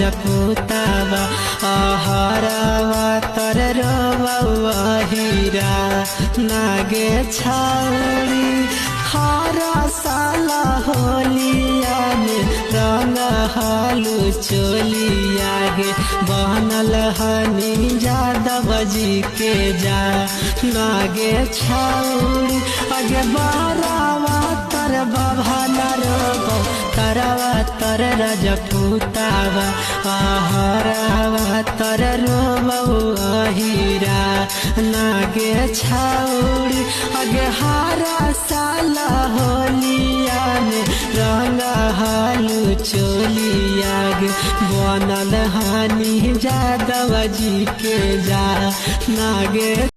रजपूतावा आहरावा तर रोवा हीरा नागे छाउरी हरा साला होलिया में रंग हालू चोलिया गे बनल हनी यादव जी के जा नागे छाउरी अगे बारावा तर बभाना रोगो करवा तर रजपूतावा आहरावा तर रोवा हीरा नागे छाउरी अगे हारा साला होलिया में रंग हालू चोलिया गे बनल हानी यादव जी के जा नागे